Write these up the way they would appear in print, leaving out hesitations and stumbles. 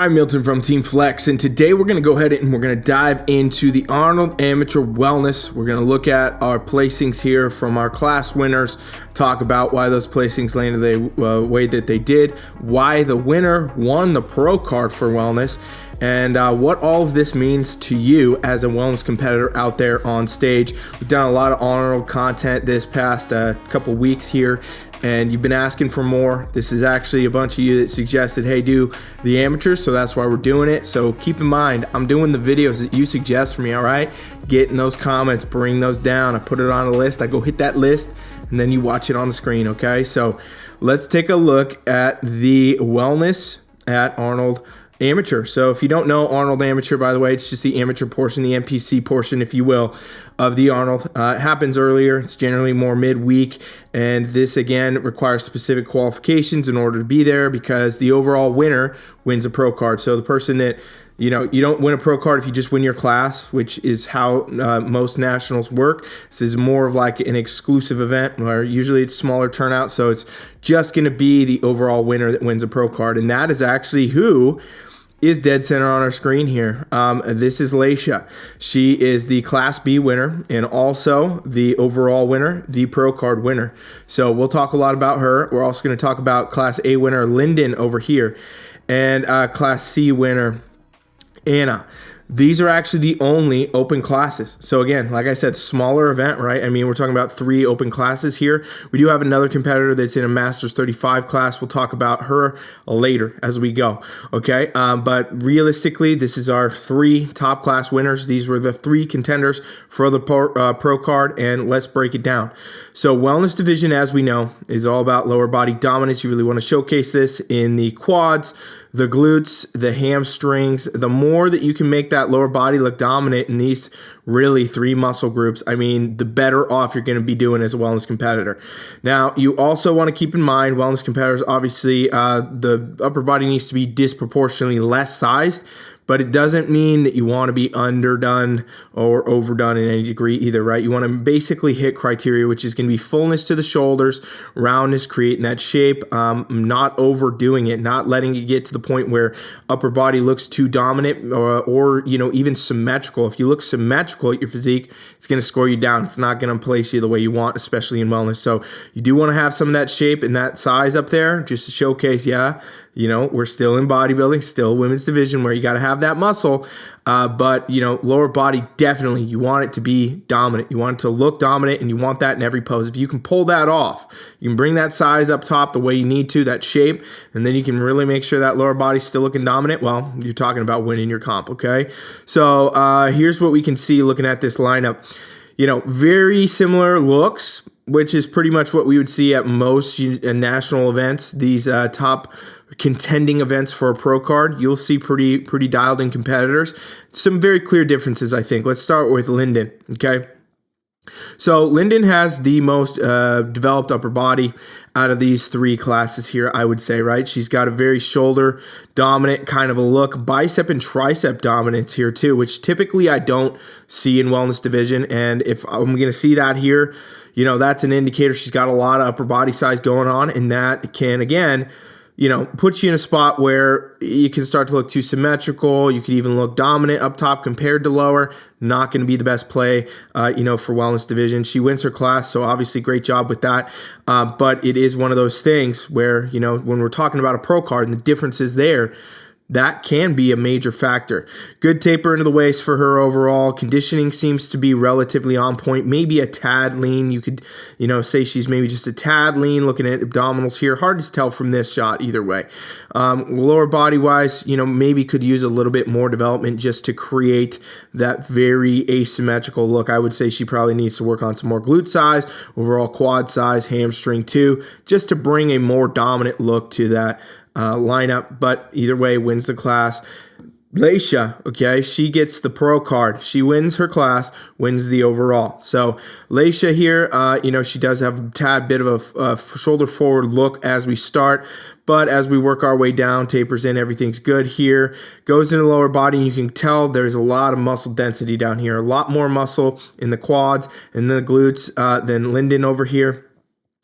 I'm Milton from Team Flex, and today we're going to go ahead and we're going to dive into the Arnold Amateur Wellness. We're going to look at our placings here from our class winners, talk about why those placings landed the way that they did, why the winner won the pro card for wellness, and what all of this means to you as a wellness competitor out there on stage. We've done a lot of Arnold content this past couple weeks here, and you've been asking for more. This is actually a bunch of you that suggested, hey, do the amateurs, so that's why we're doing it. So keep in mind, I'm doing the videos that you suggest for me, all right? Get in those comments, bring those down. I put it on a list, I go hit that list, and then you watch it on the screen, okay? So let's take a look at the wellness at Arnold Amateur. So if you don't know Arnold Amateur, by the way, it's just the amateur portion, the NPC portion, if you will, of the Arnold. It happens earlier. It's generally more midweek, and this again requires specific qualifications in order to be there because the overall winner wins a pro card. So the person that, you don't win a pro card if you just win your class, which is how most nationals work. This is more of like an exclusive event where usually it's smaller turnout. So it's just going to be the overall winner that wins a pro card. And that is actually who is dead center on our screen here. This is Laisha. She is the Class B winner and also the overall winner, the pro card winner. So we'll talk a lot about her. We're also going to talk about Class A winner Lyndon over here and Class C winner Anna. These are actually the only open classes. So again, like I said, smaller event, right? I mean, we're talking about 3 open classes here. We do have another competitor that's in a Masters 35 class. We'll talk about her later as we go, okay? But realistically, this is our 3 top class winners. These were the 3 contenders for the pro card, and let's break it down. So wellness division, as we know, is all about lower body dominance. You really want to showcase this in the quads, the glutes, the hamstrings. The more that you can make that lower body look dominant in these really 3 muscle groups, I mean, the better off you're going to be doing as a wellness competitor. Now, you also want to keep in mind, wellness competitors, obviously, the upper body needs to be disproportionately less sized, but it doesn't mean that you want to be underdone or overdone in any degree either, right? You want to basically hit criteria, which is going to be fullness to the shoulders, roundness, creating that shape, not overdoing it, not letting it get to the point where upper body looks too dominant or even symmetrical. If you look symmetrical at your physique, it's going to score you down. It's not going to place you the way you want, especially in wellness. So you do want to have some of that shape and that size up there just to showcase, we're still in bodybuilding, still women's division where you got to have that muscle. But lower body, definitely, you want it to be dominant. You want it to look dominant, and you want that in every pose. If you can pull that off, you can bring that size up top the way you need to, that shape, and then you can really make sure that lower body's still looking dominant. Well, you're talking about winning your comp, okay? So here's what we can see looking at this lineup. Very similar looks, which is pretty much what we would see at most national events. These top contending events for a pro card, you'll see pretty dialed in competitors. Some very clear differences, I think. Let's start with Lyndon, okay? So Lyndon has the most developed upper body out of these 3 classes here, I would say, right? She's got a very shoulder dominant kind of a look, bicep and tricep dominance here too, which typically I don't see in wellness division. And if I'm going to see that here, that's an indicator she's got a lot of upper body size going on, and that can, again, puts you in a spot where you can start to look too symmetrical. You could even look dominant up top compared to lower. Not going to be the best play, for wellness division. She wins her class, so obviously great job with that. But it is one of those things where, when we're talking about a pro card and the differences there, that can be a major factor. Good taper into the waist for her overall. Conditioning seems to be relatively on point, maybe a tad lean. You could, say she's maybe just a tad lean looking at abdominals here. Hard to tell from this shot either way. Lower body wise, maybe could use a little bit more development just to create that very asymmetrical look. I would say she probably needs to work on some more glute size, overall quad size, hamstring too, just to bring a more dominant look to that lineup. But either way, wins the class. Laisha, okay, she gets the pro card. She wins her class, wins the overall. So Laisha here, she does have a tad bit of a shoulder forward look as we start, but as we work our way down, tapers in, everything's good here. Goes into the lower body, and you can tell there's a lot of muscle density down here, a lot more muscle in the quads and the glutes than Lyndon over here.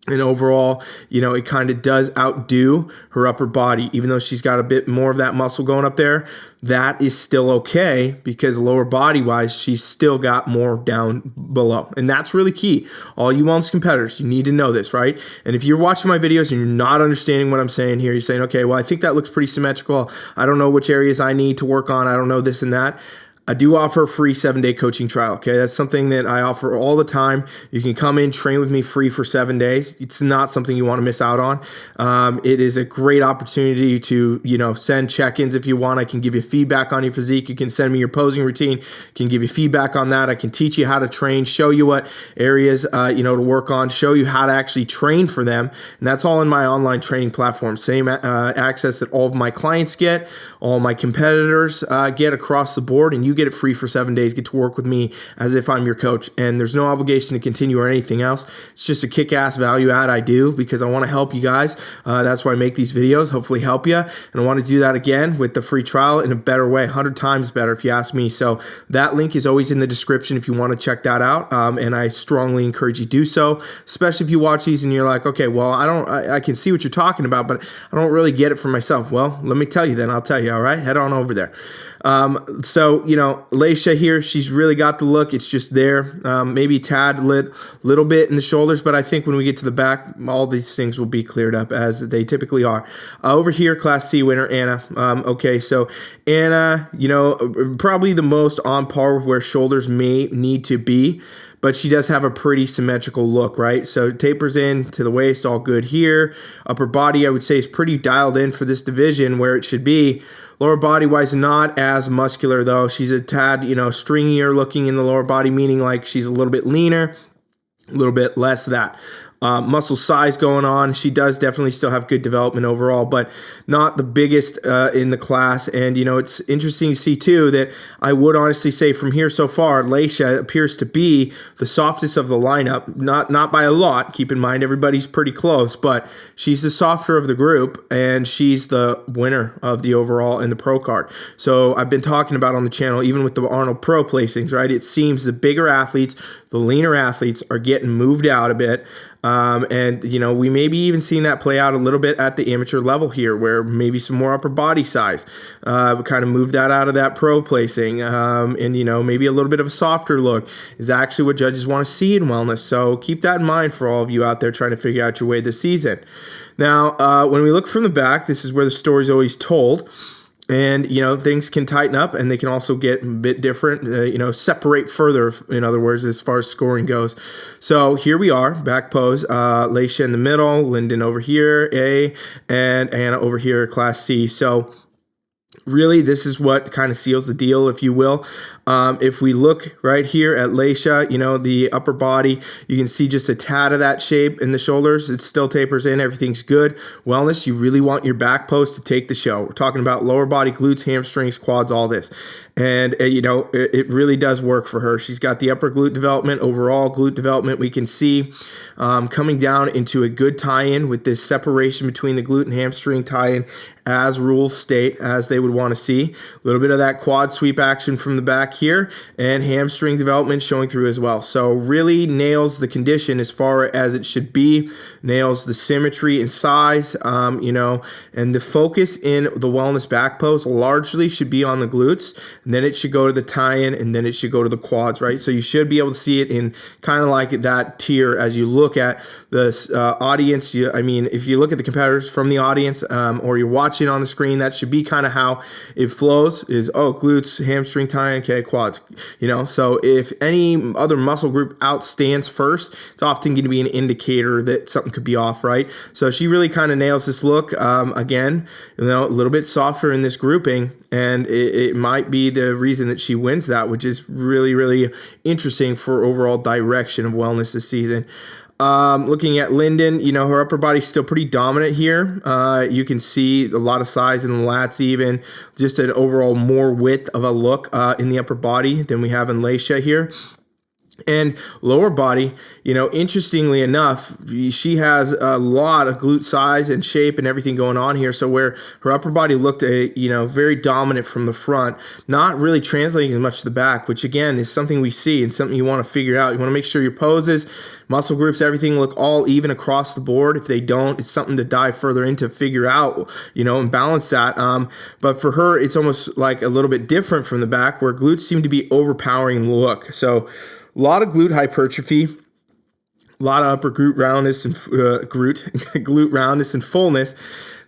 And overall, you know, it kind of does outdo her upper body, even though she's got a bit more of that muscle going up there. That is still okay because lower body wise, she's still got more down below. And that's really key. All you wellness competitors, you need to know this, right? And if you're watching my videos and you're not understanding what I'm saying here, you're saying, okay, well, I think that looks pretty symmetrical. I don't know which areas I need to work on. I don't know this and that. I do offer a free 7-day coaching trial, okay? That's something that I offer all the time. You can come in, train with me free for 7 days. It's not something you want to miss out on. It is a great opportunity to, you know, send check-ins if you want. I can give you feedback on your physique. You can send me your posing routine. I can give you feedback on that. I can teach you how to train, show you what areas, you know, to work on, show you how to actually train for them. And that's all in my online training platform. Same access that all of my clients get, all my competitors get across the board, and you get it free for 7 days, get to work with me as if I'm your coach. And there's no obligation to continue or anything else. It's just a kick-ass value add I do because I want to help you guys. That's why I make these videos, hopefully help you. And I want to do that again with the free trial in a better way, 100 times better if you ask me. So that link is always in the description if you want to check that out. And I strongly encourage you to do so, especially if you watch these and you're like, okay, well, I can see what you're talking about, but I don't really get it for myself. Well, let me tell you then. I'll tell you, all right? Head on over there. So, you know, Leisha here, she's really got the look. It's just there, maybe tad little bit in the shoulders, but I think when we get to the back, all these things will be cleared up as they typically are. Over here, Class C winner, Anna. Okay, so Anna, you know, probably the most on par with where shoulders may need to be, but she does have a pretty symmetrical look, right? So tapers in to the waist, all good here. Upper body, I would say, is pretty dialed in for this division where it should be. Lower body wise, not as muscular though. She's a tad, you know, stringier looking in the lower body, meaning like she's a little bit leaner, a little bit less of that. Muscle size going on. She does definitely still have good development overall, but not the biggest in the class. And, you know, it's interesting to see too that I would honestly say from here so far, Leisha appears to be the softest of the lineup, not by a lot. Keep in mind, everybody's pretty close, but she's the softer of the group and she's the winner of the overall and the pro card. So I've been talking about on the channel, even with the Arnold Pro placings, right? It seems the bigger athletes, the leaner athletes are getting moved out a bit. And, you know, we may be even seeing that play out a little bit at the amateur level here, where maybe some more upper body size, kind of move that out of that pro placing. And, you know, maybe a little bit of a softer look is actually what judges want to see in wellness. So keep that in mind for all of you out there trying to figure out your way this season. Now, when we look from the back, this is where the story's always told. And, you know, things can tighten up and they can also get a bit different, you know, separate further, in other words, as far as scoring goes. So here we are, back pose, Leisha in the middle, Lyndon over here, A, and Anna over here, Class C. So really, this is what kind of seals the deal, if you will. If we look right here at Leisha, you know, the upper body, you can see just a tad of that shape in the shoulders. It still tapers in. Everything's good. Wellness, you really want your back pose to take the show. We're talking about lower body, glutes, hamstrings, quads, all this. And, you know, it really does work for her. She's got the upper glute development, overall glute development. We can see coming down into a good tie-in with this separation between the glute and hamstring tie-in as rules state, as they would want to see. A little bit of that quad sweep action from the back here, and hamstring development showing through as well. So really nails the condition as far as it should be, nails the symmetry and size, you know, and the focus in the wellness back pose largely should be on the glutes, and then it should go to the tie-in, and then it should go to the quads, right? So you should be able to see it in kind of like that tier as you look at the audience. I mean, if you look at the competitors from the audience, or you're watching on the screen, that should be kind of how it flows is, oh, glutes, hamstring tie-in, okay, quads, you know. So if any other muscle group outstands first, it's often going to be an indicator that something could be off, right? So she really kind of nails this look. Again, you know, a little bit softer in this grouping, and it might be the reason that she wins that, which is really, really interesting for overall direction of wellness this season. Looking at Lyndon, you know, her upper body's still pretty dominant here. You can see a lot of size in the lats, even just an overall more width of a look in the upper body than we have in Leisha here. And lower body, interestingly enough, she has a lot of glute size and shape and everything going on here. So where her upper body looked, very dominant from the front, not really translating as much to the back, which again is something we see and something you want to figure out. You want to make sure your poses, muscle groups, everything look all even across the board. If they don't, it's something to dive further into, figure out, and balance that. But for her, it's almost like a little bit different from the back, where glutes seem to be overpowering the look. So a lot of glute hypertrophy, a lot of upper glute roundness and glute roundness and fullness.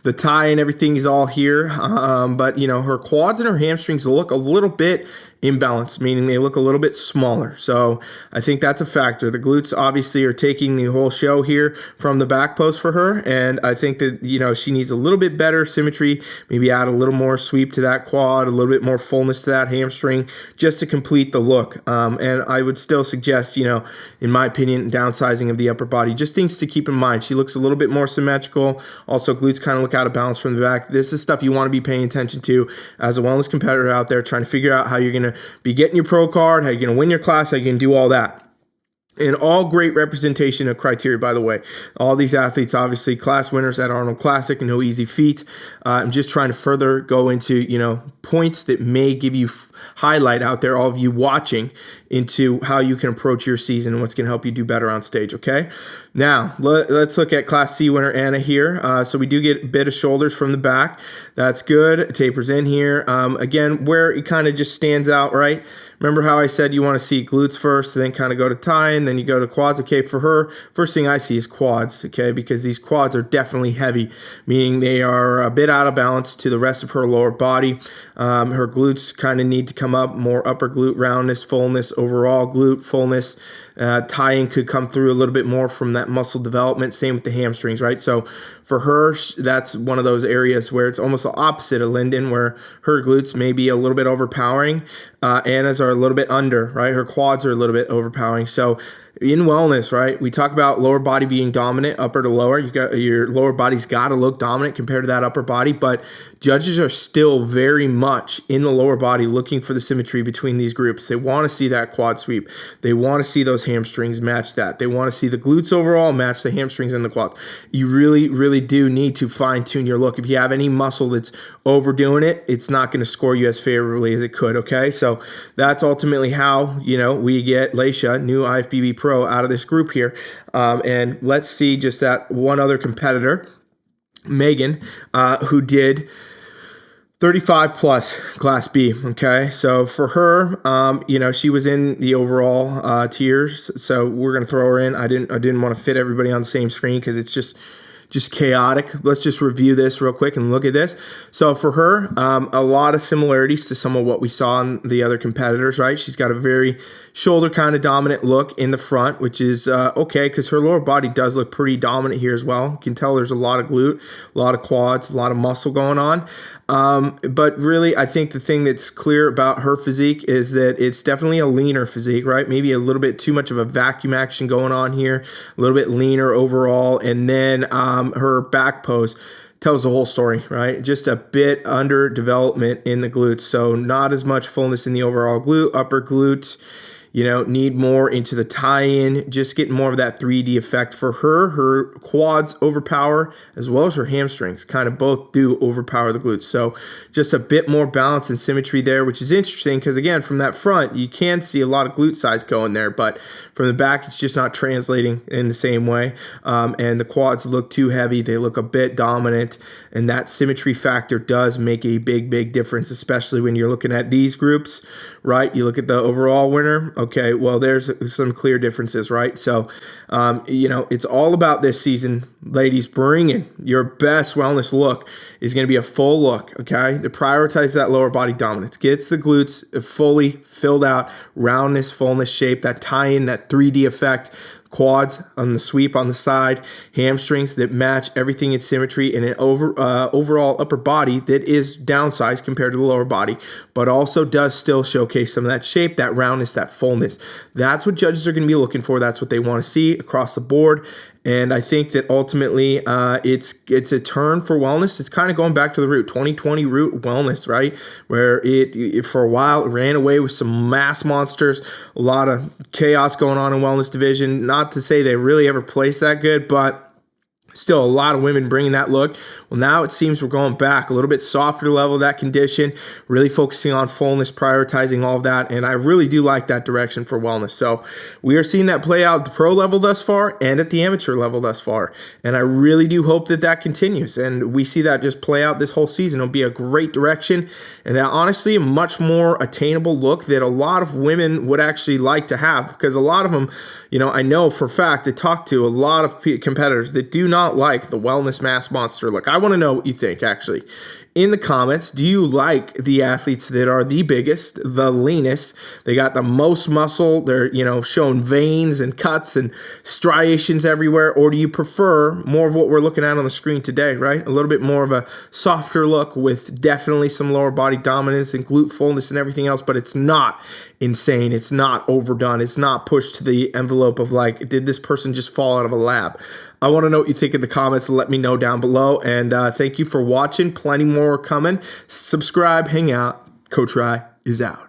The tie and everything is all here, but her quads and her hamstrings look a little bit imbalanced, meaning they look a little bit smaller. So I think that's a factor. The glutes obviously are taking the whole show here from the back post for her, and I think that she needs a little bit better symmetry, maybe add a little more sweep to that quad, a little bit more fullness to that hamstring, just to complete the look. And I would still suggest, in my opinion, downsizing of the upper body. Just things to keep in mind. She looks a little bit more symmetrical. Also, glutes kind of look out of balance from the back. This is stuff you want to be paying attention to as a wellness competitor out there, trying to figure out how you're going to be getting your pro card, how you're going to win your class, how you can do all that. And all great representation of criteria, by the way. All these athletes, obviously, class winners at Arnold Classic, no easy feat. I'm just trying to further go into, points that may give you highlight out there, all of you watching, into how you can approach your season and what's going to help you do better on stage, okay? Now, let's look at Class C winner Anna here. So we do get a bit of shoulders from the back. That's good. It tapers in here. Again, where it kind of just stands out, right? Remember how I said you want to see glutes first, then kind of go to tie, and then you go to quads. Okay, for her, first thing I see is quads, okay, because these quads are definitely heavy, meaning they are a bit out of balance to the rest of her lower body. Her glutes kind of need to come up, more upper glute roundness, fullness, overall glute fullness. Tying could come through a little bit more from that muscle development. Same with the hamstrings, right? So for her, that's one of those areas where it's almost the opposite of Lyndon, where her glutes may be a little bit overpowering. Anna's are a little bit under, right? Her quads are a little bit overpowering. So in wellness, right, we talk about lower body being dominant, upper to lower. You got your lower body's got to look dominant compared to that upper body, but judges are still very much in the lower body looking for the symmetry between these groups. They want to see that quad sweep. They want to see those hamstrings match that. They want to see the glutes overall match the hamstrings and the quads. You really, really do need to fine tune your look. If you have any muscle that's overdoing it, it's not going to score you as favorably as it could, okay? So that's ultimately how, we get Laisha, new IFBB Pro, out of this group here. And let's see just that one other competitor, Megan, who did 35 plus Class B. Okay, so for her, she was in the overall tiers. So we're gonna throw her in. I didn't want to fit everybody on the same screen because it's just chaotic. Let's just review this real quick and look at this. So for her, a lot of similarities to some of what we saw in the other competitors, right? She's got a very shoulder kind of dominant look in the front, which is okay because her lower body does look pretty dominant here as well. You can tell there's a lot of glute, a lot of quads, a lot of muscle going on. But really, I think the thing that's clear about her physique is that it's definitely a leaner physique, right? Maybe a little bit too much of a vacuum action going on here, a little bit leaner overall. And then her back pose tells the whole story, right? Just a bit under development in the glutes. So not as much fullness in the overall glute, upper glute. Need more into the tie-in, just getting more of that 3D effect. For her, her quads overpower as well as her hamstrings, kind of both do overpower the glutes. So just a bit more balance and symmetry there, which is interesting because, again, from that front, you can see a lot of glute size going there, but from the back, it's just not translating in the same way. And the quads look too heavy. They look a bit dominant, and that symmetry factor does make a big, big difference, especially when you're looking at these groups, right? You look at the overall winner. Okay, well, there's some clear differences, right? So, it's all about this season, ladies. Bringing your best wellness look is going to be a full look, okay? To prioritize that lower body dominance. Gets the glutes fully filled out, roundness, fullness, shape, that tie-in, that 3D effect. Quads on the sweep on the side, hamstrings that match everything in symmetry, and an overall upper body that is downsized compared to the lower body, but also does still showcase some of that shape, that roundness, that fullness. That's what judges are going to be looking for. That's what they want to see across the board. And I think that ultimately it's a turn for wellness. It's kind of going back to the root, 2020 root wellness, right? Where it for a while it ran away with some mass monsters, a lot of chaos going on in wellness division. Not to say they really ever placed that good, but still a lot of women bringing that look. Well, now it seems we're going back a little bit softer level of that condition, really focusing on fullness, prioritizing all of that. And I really do like that direction for wellness. So we are seeing that play out at the pro level thus far and at the amateur level thus far. And I really do hope that that continues. And we see that just play out this whole season. It'll be a great direction. And honestly, a much more attainable look that a lot of women would actually like to have, because a lot of them, I know for a fact, I talked to a lot of competitors that do not like the wellness mass monster look. I want to know what you think, actually. In the comments, do you like the athletes that are the biggest, the leanest? They got the most muscle. They're, showing veins and cuts and striations everywhere. Or do you prefer more of what we're looking at on the screen today, right? A little bit more of a softer look with definitely some lower body dominance and glute fullness and everything else, but it's not insane. It's not overdone. It's not pushed to the envelope of like, did this person just fall out of a lab? I want to know what you think in the comments. Let me know down below. And thank you for watching. Plenty more coming. Subscribe, hang out. Coach Rye is out.